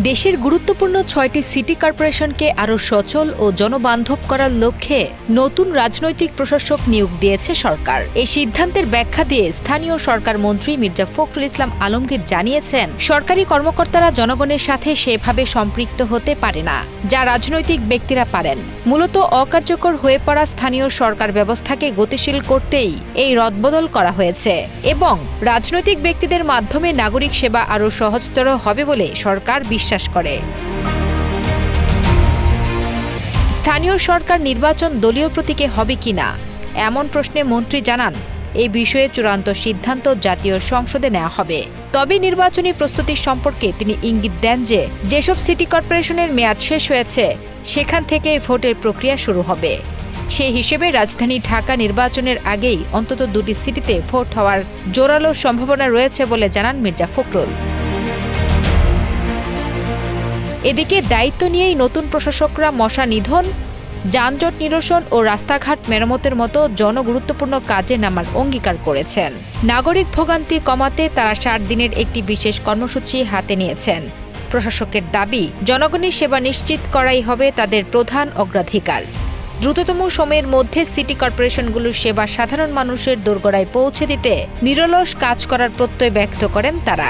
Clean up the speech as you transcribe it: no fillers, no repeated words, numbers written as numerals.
দেশের গুরুত্বপূর্ণ ৬টি সিটি কর্পোরেশনকে আরও সচল ও জনবান্ধব করার লক্ষ্যে নতুন রাজনৈতিক প্রশাসক নিয়োগ দিয়েছে সরকার। এই সিদ্ধান্তের ব্যাখ্যা দিয়ে স্থানীয় সরকার মন্ত্রী মির্জা ফখরুল ইসলাম আলমগীর জানিয়েছেন, সরকারি কর্মকর্তারা জনগণের সাথে সেভাবে সম্পৃক্ত হতে পারে না, যা রাজনৈতিক ব্যক্তিরা পারেন। মূলত অকার্যকর হয়ে পড়া স্থানীয় সরকার ব্যবস্থাকে গতিশীল করতেই এই রদবদল করা হয়েছে এবং রাজনৈতিক ব্যক্তিদের মাধ্যমে নাগরিক সেবা আরও সহজতর হবে বলে সরকার বিশ্বাস করে। স্থানীয় সরকার নির্বাচন দলীয় প্রতীকে হবে কিনা এমন প্রশ্নে মন্ত্রী জানান, এই বিষয়ে চূড়ান্ত সিদ্ধান্ত জাতীয় সংসদে নেওয়া হবে। তবে নির্বাচনী প্রস্তুতি সম্পর্কে তিনি ইঙ্গিত দেন যে যেসব সিটি কর্পোরেশনের মেয়াদ শেষ হয়েছে সেখান থেকে ভোটের প্রক্রিয়া শুরু হবে। সেই হিসেবে রাজধানী ঢাকা নির্বাচনের আগেই অন্তত ২টি সিটিতে ভোট হওয়ার জোরালো সম্ভাবনা রয়েছে বলে জানান মির্জা ফখরুল। এদিকে দায়িত্ব নিয়েই নতুন প্রশাসকরা মশা নিধন, যানজট নিরসন ও রাস্তাঘাট মেরামতের মতো জনগুরুত্বপূর্ণ কাজে নামার অঙ্গীকার করেছেন। নাগরিক ভোগান্তি কমাতে তারা ৬০ দিনের একটি বিশেষ কর্মসূচি হাতে নিয়েছেন। প্রশাসকের দাবি, জনগণের সেবা নিশ্চিত করাই হবে তাদের প্রধান অগ্রাধিকার। দ্রুততম সময়ের মধ্যে সিটি কর্পোরেশনগুলোর সেবা সাধারণ মানুষের দোরগোড়ায় পৌঁছে দিতে নিরলস কাজ করার প্রত্যয় ব্যক্ত করেন তারা।